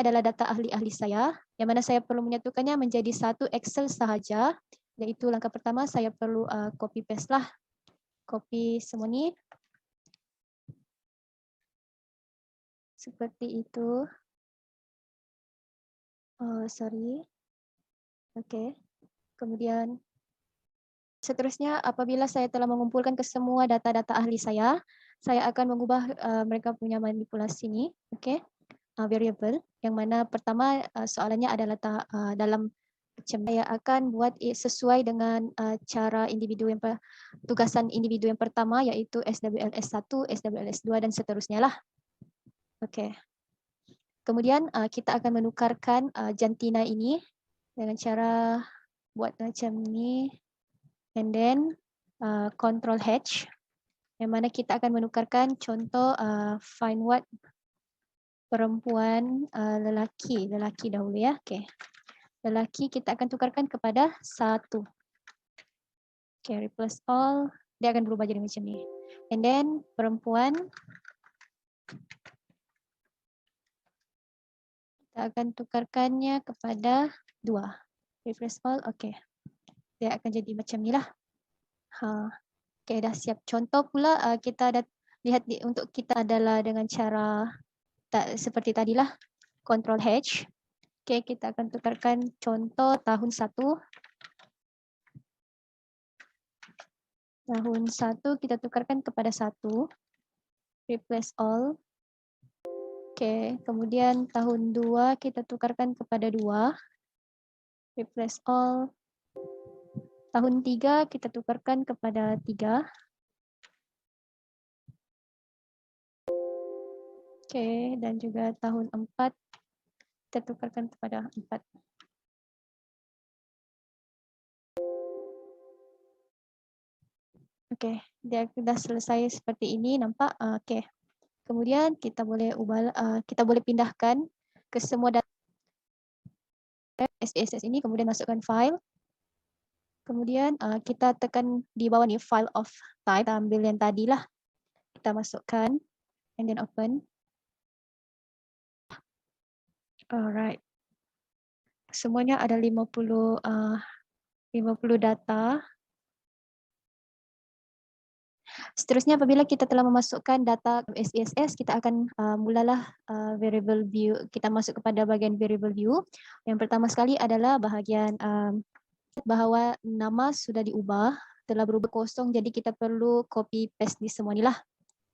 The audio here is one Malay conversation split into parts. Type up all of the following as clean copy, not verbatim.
adalah data ahli-ahli saya, yang mana saya perlu menyatukannya menjadi satu Excel sahaja. Iaitu langkah pertama, saya perlu copy paste lah. Copy semua ni. Seperti itu. Sorry. Okey. Kemudian seterusnya, apabila saya telah mengumpulkan kesemua data-data ahli saya akan mengubah mereka punya manipulasi ni, okey, variable, yang mana pertama soalannya adalah dalam macam saya akan buat sesuai dengan cara individu yang tugasan individu yang pertama, iaitu SWLS 1, SWLS 2 dan seterusnya lah. Okey. Kemudian kita akan menukarkan jantina ini dengan cara buat macam ni. And then control H, yang mana kita akan menukarkan contoh find what perempuan lelaki dahulu ya. Okay. Lelaki kita akan tukarkan kepada 1. Okay, replace all, dia akan berubah jadi macam ni. And then perempuan kita akan tukarkannya kepada 2. Replace all, okay. Dia akan jadi macam ni lah. Okay, dah siap. Contoh pula kita dah lihat untuk kita adalah dengan cara seperti tadilah, control H. Okay, kita akan tukarkan contoh tahun 1. Tahun 1 kita tukarkan kepada 1. Replace all. Okay, kemudian tahun 2 kita tukarkan kepada 2. Replace all. Tahun 3 kita tukarkan kepada 3. Okay, dan juga tahun 4 kita tukarkan kepada 4. Okay, dia sudah selesai seperti ini, nampak? Okay. Kemudian kita boleh kita boleh pindahkan ke semua data SPSS ini, kemudian masukkan file. Kemudian kita tekan di bawah ni file of type, kita ambil yang tadilah. Kita masukkan and then open. Alright. Semuanya ada 50 data. Seterusnya apabila kita telah memasukkan data SPSS, kita akan mulalah variable view. Kita masuk kepada bahagian variable view. Yang pertama sekali adalah bahagian bahawa nama sudah diubah, telah berubah kosong, jadi kita perlu copy paste di semua ni lah.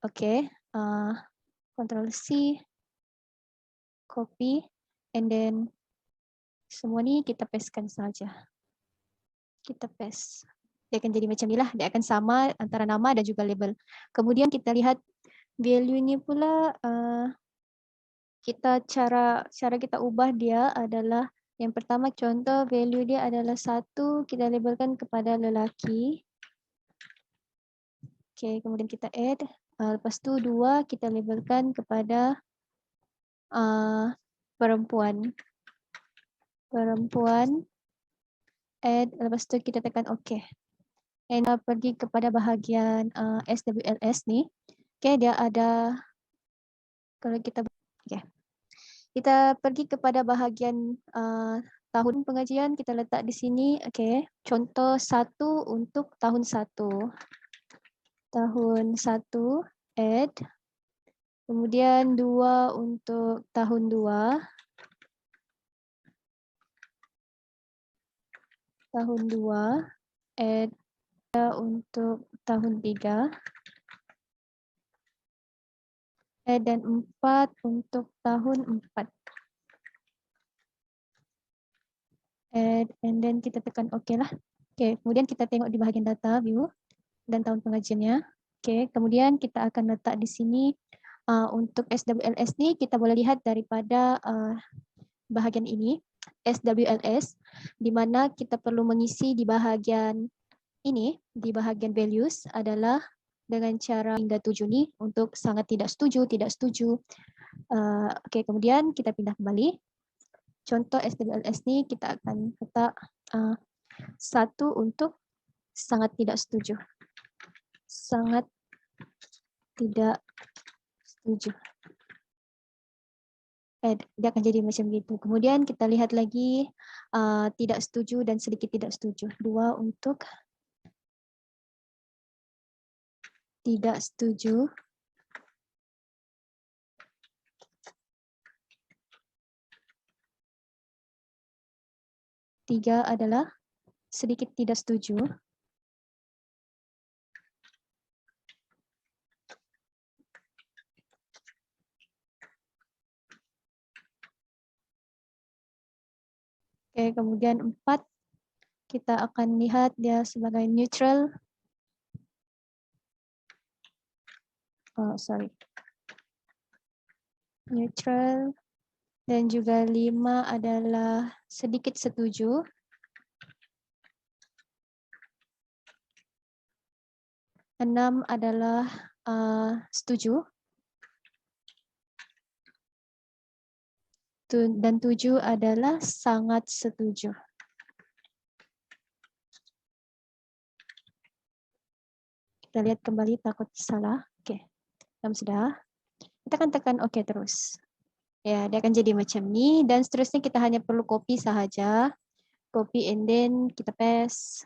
Okay, Ctrl C, copy, and then semua ni kita pastekan saja. Kita paste. Dia akan jadi macam ni lah, dia akan sama antara nama dan juga label. Kemudian kita lihat value ni pula, cara kita ubah dia adalah yang pertama, contoh value dia adalah 1, kita labelkan kepada lelaki. Okay, kemudian kita add. Lepas tu 2 kita labelkan kepada perempuan. Perempuan. Add. Lepas tu kita tekan OK. And pergi kepada bahagian SWLS ni. Okay, dia ada, kalau kita, okay. Kita pergi kepada bahagian tahun pengajian, kita letak di sini. Okay, contoh 1 untuk tahun 1. Tahun 1, add. Kemudian 2 untuk tahun 2. Tahun 2, add. Untuk tahun 3. Add dan 4 untuk tahun 4. Add and then kita tekan OK lah. Okay, kemudian kita tengok di bahagian data view dan tahun pengajiannya. Okay, kemudian kita akan letak di sini untuk SWLS ni kita boleh lihat daripada bahagian ini SWLS, di mana kita perlu mengisi di bahagian ini, di bahagian values adalah dengan cara hingga 7 ni untuk sangat tidak setuju, tidak setuju. Okay, kemudian kita pindah kembali. Contoh SWLS ni kita akan letak 1 untuk sangat tidak setuju. Sangat tidak setuju. dia akan jadi macam gitu. Kemudian kita lihat lagi tidak setuju dan sedikit tidak setuju. 2 untuk tidak setuju. 3 adalah sedikit tidak setuju. Oke, kemudian 4 kita akan lihat dia sebagai neutral. Neutral. Dan juga 5 adalah sedikit setuju. 6 adalah setuju. Dan 7 adalah sangat setuju. Kita lihat kembali, takut salah. Oke, sudah. Kita akan tekan OK terus. Ya, dia akan jadi macam ni. Dan seterusnya kita hanya perlu copy sahaja. Copy and then kita paste.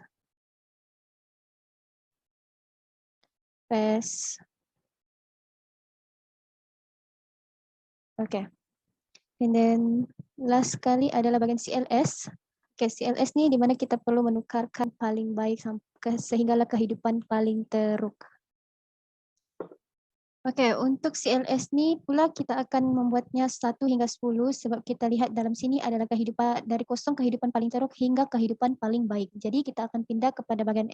Paste. Okay. And then last kali adalah bagian CLS. Okay, CLS ni di mana kita perlu menukarkan paling baik sehinggalah kehidupan paling teruk. Okay, untuk CLS ni pula kita akan membuatnya 1 hingga 10 sebab kita lihat dalam sini adalah kehidupan dari kosong kehidupan paling teruk hingga kehidupan paling baik. Jadi kita akan pindah kepada bahagian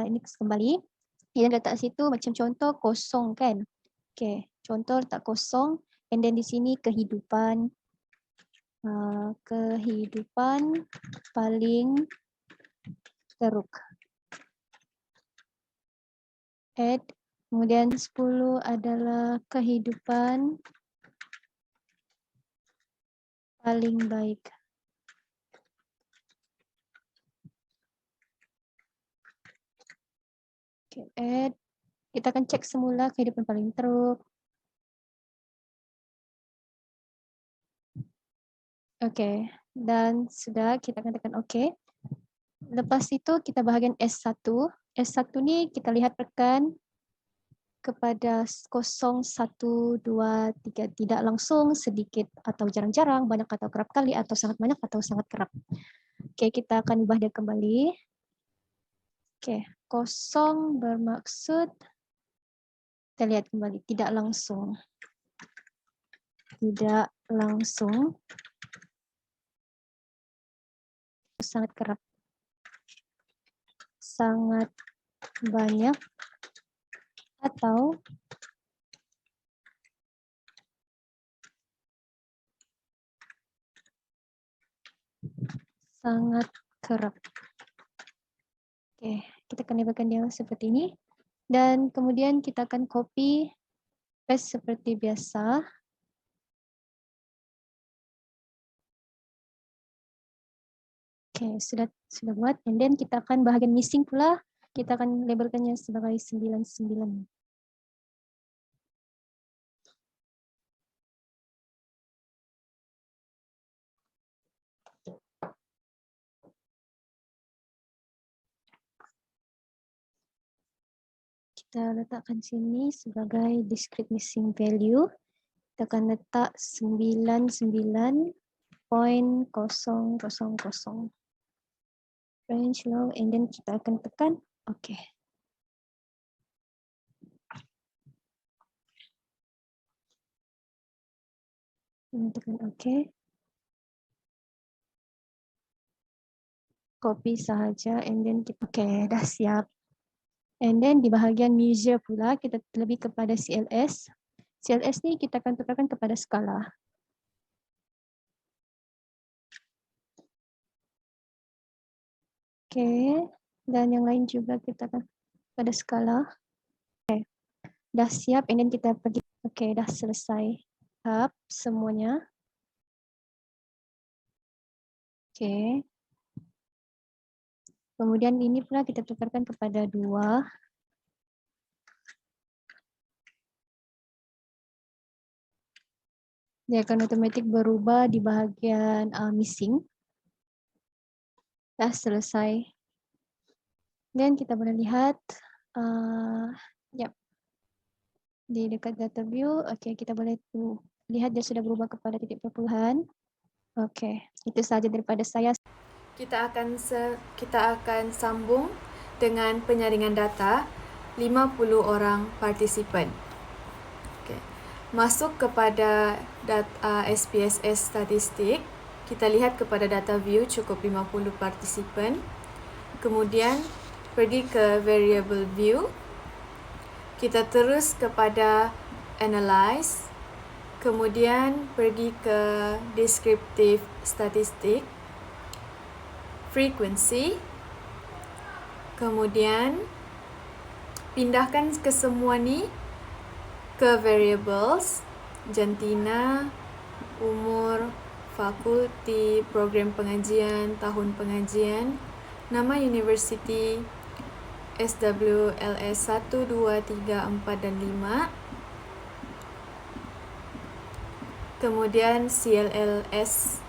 ini kembali. Yang letak situ macam contoh kosong kan. Okay, contoh letak kosong and then di sini kehidupan kehidupan paling teruk. Add. Kemudian 10 adalah kehidupan paling baik. Okay, add. Kita akan cek semula kehidupan paling teruk. Okay, dan sudah kita akan tekan OK. Lepas itu kita bahagian S1. S1 ni kita lihat rekan kepada 0, 1, 2, 3. Tidak langsung, sedikit atau jarang-jarang, banyak atau kerap kali, atau sangat banyak atau sangat kerap. Oke, kita akan ubah dia kembali. Oke, 0 bermaksud, kita lihat kembali, tidak langsung. Tidak langsung. Sangat kerap. Sangat banyak. Atau sangat kerap. Oke, kita akan labelkan dia seperti ini. Dan kemudian kita akan copy, paste seperti biasa. Oke, sudah buat. And then kita akan bahagian missing pula, kita akan labelkannya sebagai 99. Kita letakkan sini sebagai discrete missing value. Kita akan letak 99.000. Range low, and then kita akan tekan OK. Tekan OK. Copy sahaja, and then kita OK, dah siap. And then di bahagian measure pula kita lebih kepada CLS. CLS ni kita akan tukarkan kepada skala. Okay, dan yang lain juga kita akan pada skala. Okay, dah siap, and then kita pergi. Okay, dah selesai. Tahap semuanya. Okay. Kemudian ini pula kita tukarkan kepada 2. Dia akan otomatik berubah di bahagian missing. Dah selesai. Dan kita boleh lihat di dekat data view. Okey, kita boleh lihat dia sudah berubah kepada titik perpuluhan. Okey, itu sahaja daripada saya. Kita akan sambung dengan penyaringan data 50 orang partisipan. Okay. Masuk kepada data SPSS statistik, kita lihat kepada data view cukup 50 partisipan. Kemudian pergi ke variable view. Kita terus kepada analyze. Kemudian pergi ke descriptive statistik, frequency. Kemudian pindahkan ke semua ni ke variables, jantina, umur, fakulti, program pengajian, tahun pengajian, nama universiti, SWLS 1, 2, 3, 4 dan 5. Kemudian CLLS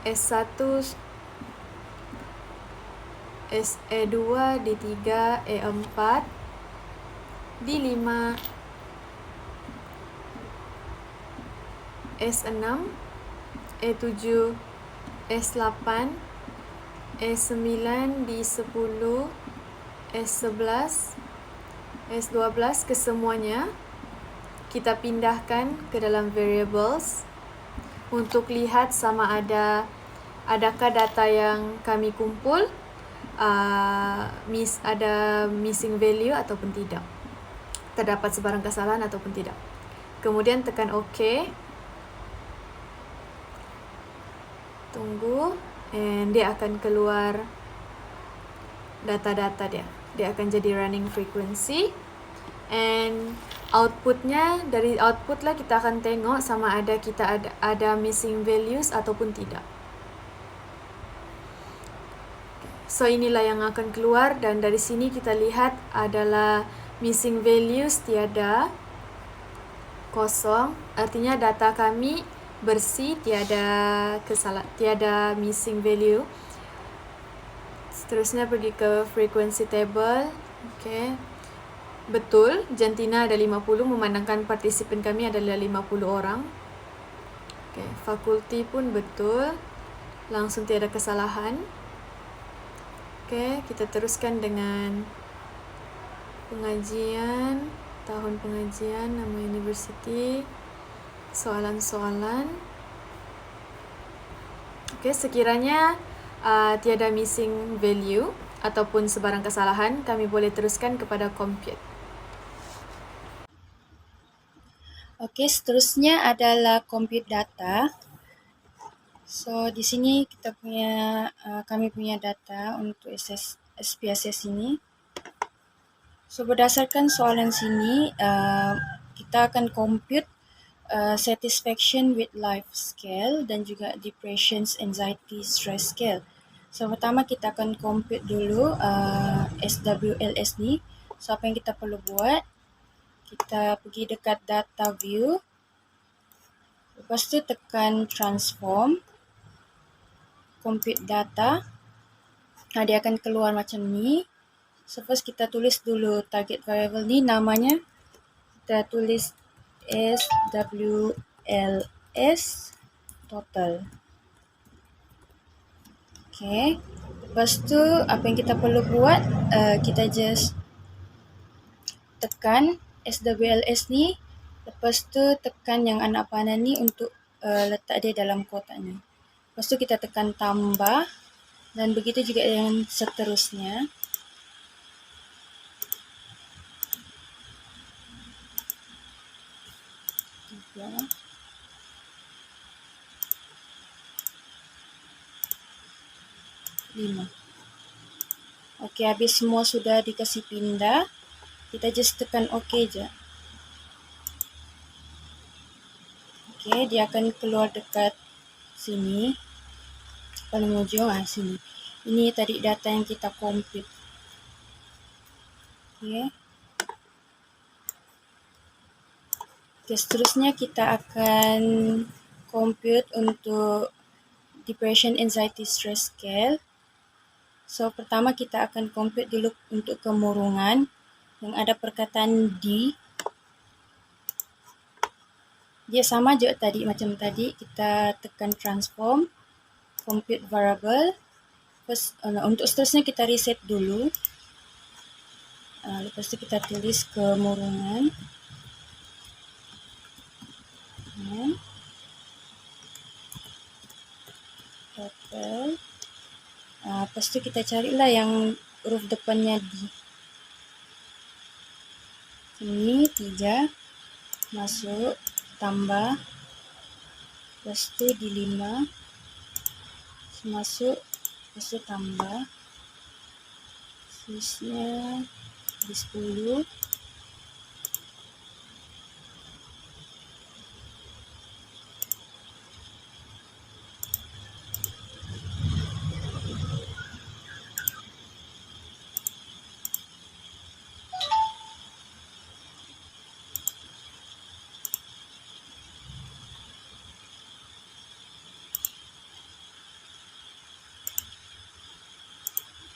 S1, SE2, D3, E4, D5, S6, E7, S8, E9, D10, S11, S12 kesemuanya kita pindahkan ke dalam variables untuk lihat sama adakah data yang kami kumpul ada missing value ataupun tidak, terdapat sebarang kesalahan ataupun tidak. Kemudian tekan OK, tunggu, and dia akan keluar data-data dia akan jadi running frequency, and outputnya, dari output lah kita akan tengok sama ada kita ada missing values ataupun tidak. So inilah yang akan keluar, dan dari sini kita lihat adalah missing values tiada, kosong, artinya data kami bersih, tiada missing value. Seterusnya pergi ke frequency table. Okay. Betul, jantina ada 50 memandangkan partisipan kami adalah 50 orang. Okay. Fakulti pun betul, langsung tiada kesalahan. Okay, kita teruskan dengan pengajian, tahun pengajian, nama universiti, soalan-soalan. Okay, sekiranya tiada missing value ataupun sebarang kesalahan, kami boleh teruskan kepada compute. Okey, seterusnya adalah compute data. So di sini kita punya kami punya data untuk SPSS ini. So berdasarkan soalan sini kita akan compute satisfaction with life scale dan juga depression, anxiety, stress scale. So pertama kita akan compute dulu SWLS ni. So apa yang kita perlu buat, kita pergi dekat data view, lepas tu tekan transform, compute data. Dia akan keluar macam ni. So first kita tulis dulu target variable ni, namanya kita tulis SWLS total. Okay. Lepas tu apa yang kita perlu buat, kita just tekan SWLS ni. Lepas tu tekan yang anak panah ni untuk letak dia dalam kotak ni. Lepas tu kita tekan tambah, dan begitu juga yang seterusnya. Lima. Okey, habis semua sudah dikasih pindah. Kita just tekan OK je. Okey, dia akan keluar dekat sini. Paling ujung sini. Ini tadi data yang kita compute. Okey. Okay, seterusnya kita akan compute untuk depression anxiety stress scale. So pertama kita akan compute dulu untuk kemurungan yang ada perkataan D. Dia sama juga tadi, macam tadi kita tekan transform, compute variable. First, untuk seterusnya kita reset dulu. Lepas tu kita tulis kemurungan. Total. Lepas tu kita carilah yang huruf depannya D. Sini 3, masuk, tambah. Lepas tu di 5, masuk, lepas tu tambah. Seterusnya di 10.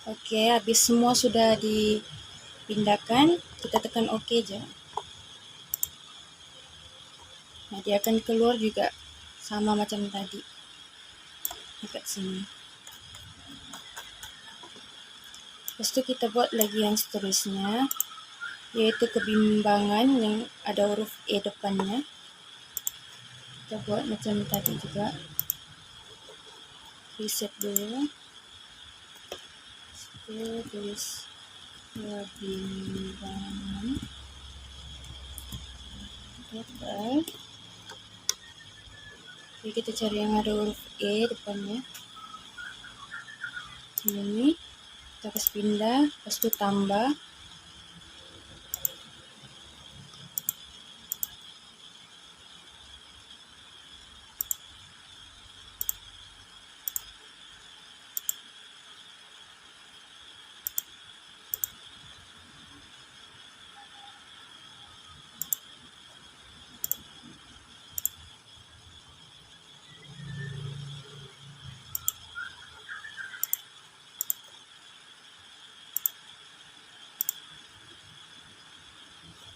Okey, habis semua sudah dipindahkan, kita tekan OK je. Dia akan keluar juga sama macam tadi dekat sini. Lepas tu kita buat lagi yang seterusnya, iaitu kebimbangan yang ada huruf A depannya. Kita buat macam tadi juga. Reset dulu. Kita tulis kebimbangan total. Jadi kita cari yang ada huruf A depannya. Ini kita kasih pindah, lepas tu tambah.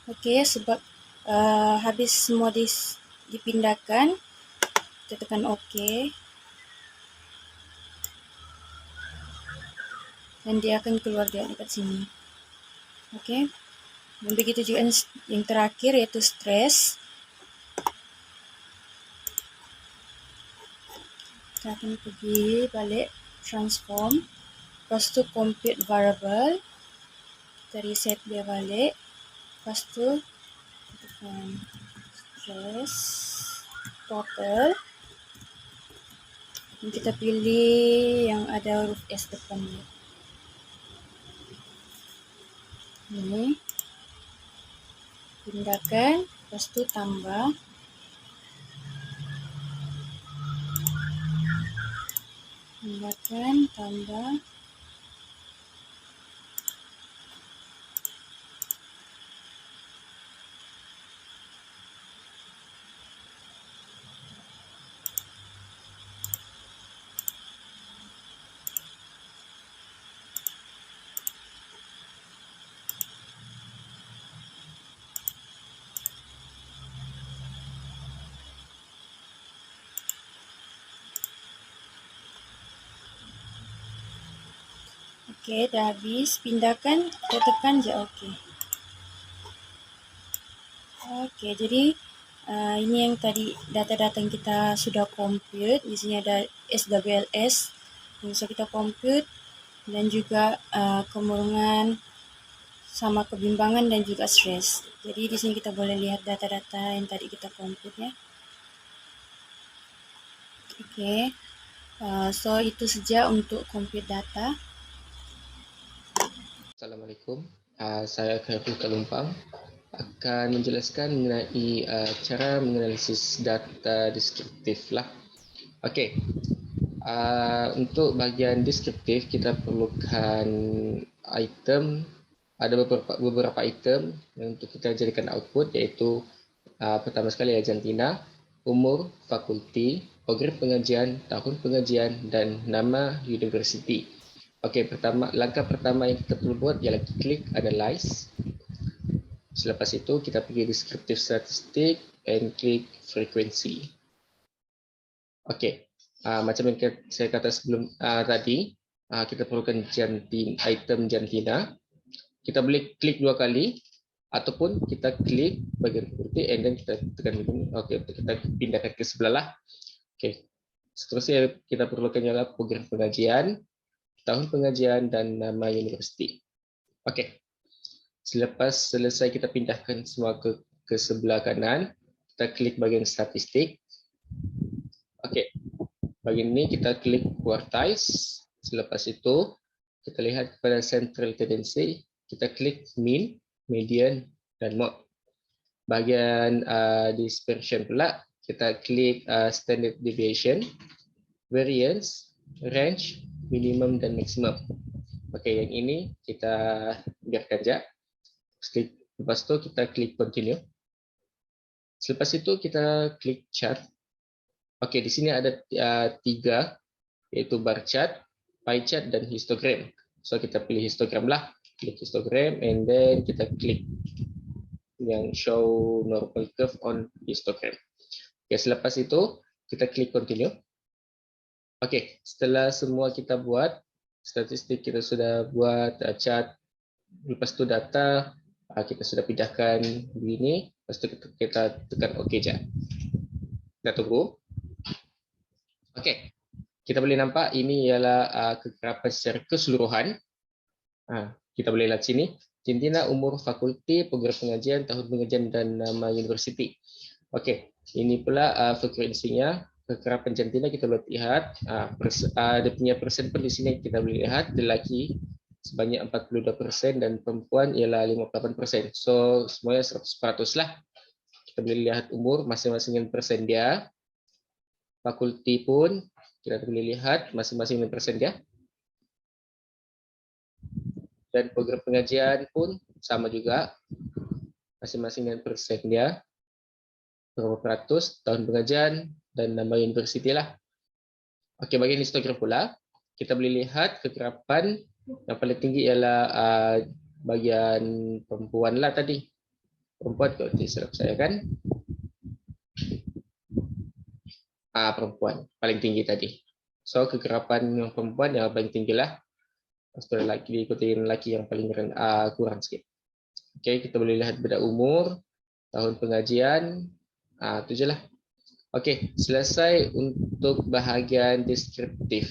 Okey, sebab habis semua dipindahkan, kita tekan OK. Dan dia akan keluar dia dekat sini. Okey. Dan begitu juga yang terakhir iaitu stress. Kita akan pergi balik transform. Lepas tu compute variable. Kita reset dia balik. Lepas tu tekan stress total. Dan kita pilih yang ada huruf S depannya. Ini pindahkan, lepas tu tambah. Pindahkan, tambah. Okey, dah habis. Pindahkan, kita tekan je OK. Okey, jadi ini yang tadi data-data yang kita sudah compute. Di sini ada SWLS yang bisa kita compute dan juga kemurungan sama kebimbangan dan juga stress. Jadi di sini kita boleh lihat data-data yang tadi kita compute ya. Okey. So itu saja untuk compute data. Assalamualaikum. Saya Khairul Kalumpang akan menjelaskan mengenai cara menganalisis data deskriptif lah. Okey. Untuk bahagian deskriptif kita perlukan item, ada beberapa item yang untuk kita jadikan output, iaitu pertama sekali jantina, umur, fakulti, program pengajian, tahun pengajian, dan nama universiti. Okey, langkah pertama yang kita perlu buat ialah klik analyze. Selepas itu kita pergi descriptive statistik and klik frekuensi. Okey, macam yang saya kata sebelum tadi, kita perlukan item jantina. Kita boleh klik 2 kali ataupun kita klik bagian putih and then kita tekan ini. Okey, kita pindahkan ke sebelah lah. Okey. Seterusnya kita perlukan ialah program pengajian, tahun pengajian dan nama universiti. Okey. Selepas selesai kita pindahkan semua ke sebelah kanan, kita klik bagian statistik. Okey. Bagian ini kita klik quartiles. Selepas itu kita lihat pada central tendency, kita klik mean, median dan mode. Bagian dispersion pula, kita klik standard deviation, variance, range, minimum dan maximum. Okey, yang ini kita biarkan saja. Lepas itu kita klik continue. Selepas itu kita klik chart. Okey, di sini ada 3, iaitu bar chart, pie chart dan histogram. So kita pilih histogram lah. Klik histogram and then kita klik yang show normal curve on histogram. Okay, selepas itu kita klik continue. Okey, setelah semua kita buat, statistik kita sudah buat, chart, lepas itu data, kita sudah pindahkan begini, lepas itu kita tekan OK je. Kita tunggu. Okey, kita boleh nampak ini ialah kekerapan secara keseluruhan. Kita boleh lihat sini, jantina, umur, fakulti, program pengajian, tahun pengajian dan nama universiti. Okey, ini pula frekuensinya. Kekerapan jantina kita boleh lihat, dia punya persen pun di sini kita boleh lihat, lelaki sebanyak 42% dan perempuan ialah 58%. So semuanya 100% lah. Kita boleh lihat umur masing-masing dengan persen dia. Fakulti pun kita boleh lihat masing-masing dengan persen dia. Dan program pengajian pun sama juga, masing-masing dengan persen dia, berapa peratus, tahun pengajian dan nama universiti lah. Okey, bagian histogram pula, kita boleh lihat kekerapan yang paling tinggi ialah bagian perempuan lah tadi. Perempuan kalau tidak saya kan, perempuan paling tinggi tadi. So kekerapan yang perempuan yang paling tinggi lah. Setelah lelaki diikuti lelaki yang paling kurang sikit. Okey, kita boleh lihat beda umur, tahun pengajian, itu je lah. Okey, selesai untuk bahagian deskriptif.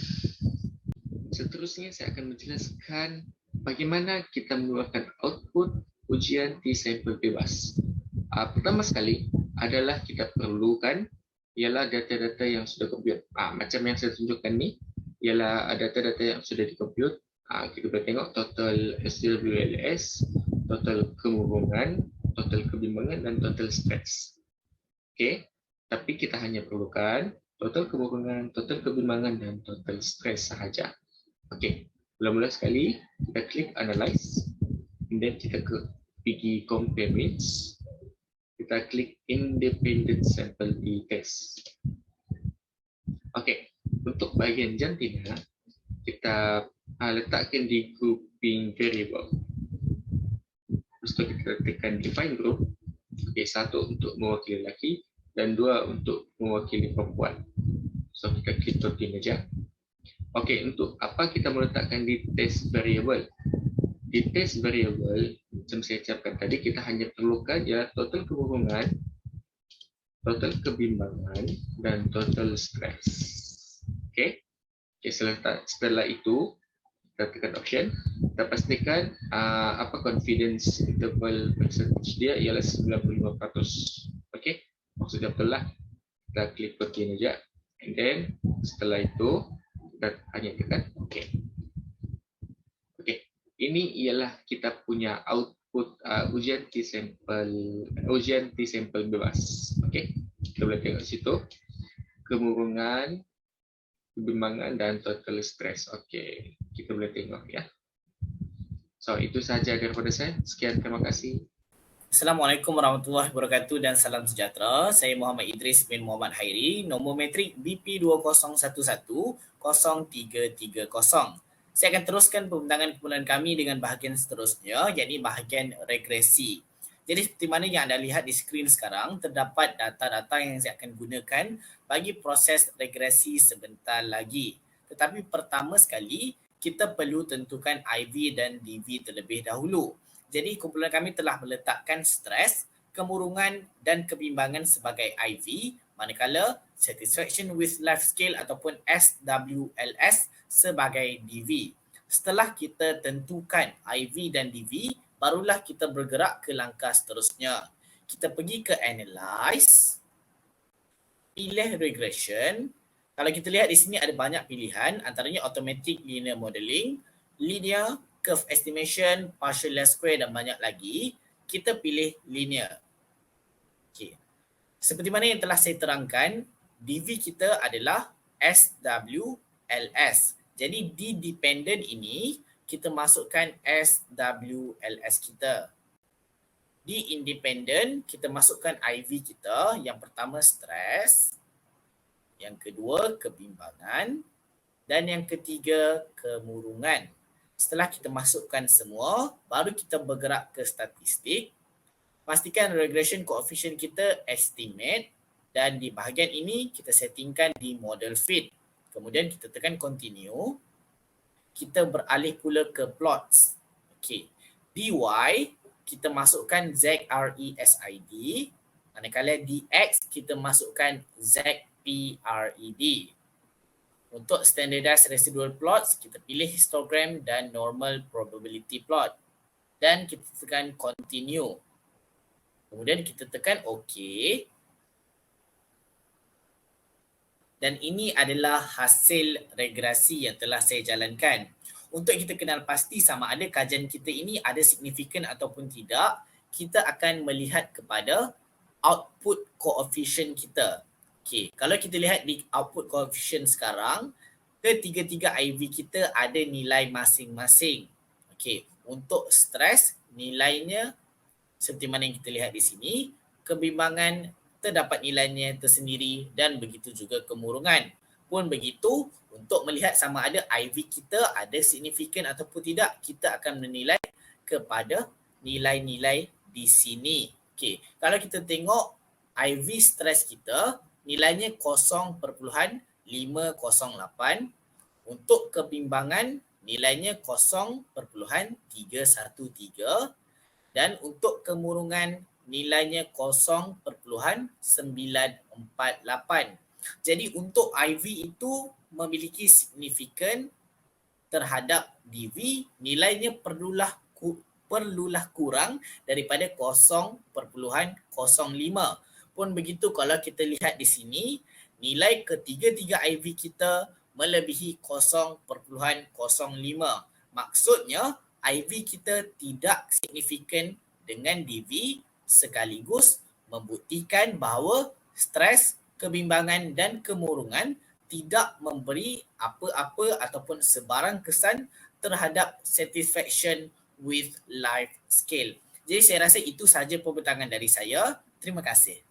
Seterusnya saya akan menjelaskan bagaimana kita mengeluarkan output ujian T-sampel bebas. Pertama sekali adalah kita perlukan ialah data-data yang sudah komput. Macam yang saya tunjukkan ni ialah data-data yang sudah dikomput. Kita boleh tengok total SWLS, total kemurungan, total kebimbangan dan total stres. Okey, tapi kita hanya perlukan total kemurungan, total kebimbangan dan total stres sahaja. Okey, mula-mula sekali kita klik analyze, kemudian kita pergi compare means, kita klik independent sample t-test. Okey, untuk bahagian jantina kita letakkan di grouping variable. Lepas itu kita tekan define group. Okey, 1 untuk mewakili lelaki dan 2 untuk mewakili perempuan. So kita klik continue saja. Okey, untuk apa kita meletakkan di test variable? Di test variable, macam saya cakapkan tadi, kita hanya perlukan ialah total kemurungan, total kebimbangan dan total stress. Okey. Okay, setelah itu kita tekan option, kita pastikan apa confidence interval percentage dia ialah 95%. Okey, maksudnya betul lah. Kita klik continue saja, and then setelah itu kita hanya tekan OK. Okey, ini ialah kita punya output ujian T-sampel bebas. Okey, kita boleh tengok situ kemurungan, kebimbangan dan total stress. Okey, kita boleh tengok ya. So itu sahaja daripada saya. Sekian, terima kasih. Assalamualaikum warahmatullahi wabarakatuh dan salam sejahtera. Saya Muhammad Idris bin Muhammad Hairi, nombor metrik BP2011-0330. Saya akan teruskan pembintangan kumpulan kami dengan bahagian seterusnya, yakni bahagian regresi. Jadi seperti mana yang anda lihat di skrin sekarang, terdapat data-data yang saya akan gunakan bagi proses regresi sebentar lagi. Tetapi pertama sekali, kita perlu tentukan IV dan DV terlebih dahulu. Jadi kumpulan kami telah meletakkan stres, kemurungan dan kebimbangan sebagai IV, manakala Satisfaction with Life Scale ataupun SWLS sebagai DV. Setelah kita tentukan IV dan DV, barulah kita bergerak ke langkah seterusnya. Kita pergi ke Analyze, pilih Regression. Kalau kita lihat di sini ada banyak pilihan, antaranya Automatic Linear Modeling, Linear, Curve Estimation, Partial Least Square dan banyak lagi. Kita pilih Linear. Okay. Seperti mana yang telah saya terangkan, DV kita adalah SWLS. Jadi di dependent ini, kita masukkan SWLS kita. Di independent, kita masukkan IV kita. Yang pertama stres, yang kedua kebimbangan, dan yang ketiga kemurungan. Setelah kita masukkan semua, baru kita bergerak ke statistik. Pastikan regression coefficient kita estimate, dan di bahagian ini kita settingkan di model fit. Kemudian kita tekan continue. Kita beralih pula ke plots. Okey. DY kita masukkan ZRESID, manakala DX kita masukkan ZPRED. Untuk standardized residual plots, kita pilih histogram dan normal probability plot. Dan kita tekan continue. Kemudian kita tekan OK. Dan ini adalah hasil regresi yang telah saya jalankan. Untuk kita kenal pasti sama ada kajian kita ini ada signifikan ataupun tidak, kita akan melihat kepada output coefficient kita. Okey, kalau kita lihat di output coefficient sekarang, ketiga-tiga IV kita ada nilai masing-masing. Okey, untuk stres nilainya seperti mana yang kita lihat di sini, kebimbangan terdapat nilainya tersendiri dan begitu juga kemurungan. Pun begitu, untuk melihat sama ada IV kita ada signifikan ataupun tidak, kita akan menilai kepada nilai-nilai di sini. Okey, kalau kita tengok IV stres kita, nilainya 0.508. Untuk kebimbangan, nilainya 0.313. Dan untuk kemurungan, nilainya 0.948. Jadi untuk IV itu memiliki signifikan terhadap DV, nilainya perlulah kurang daripada 0.05. Pun begitu kalau kita lihat di sini, nilai ketiga-tiga IV kita melebihi 0.05. Maksudnya IV kita tidak signifikan dengan DV, sekaligus membuktikan bahawa stres, kebimbangan dan kemurungan tidak memberi apa-apa ataupun sebarang kesan terhadap satisfaction with life scale. Jadi saya rasa itu sahaja pembintangan dari saya. Terima kasih.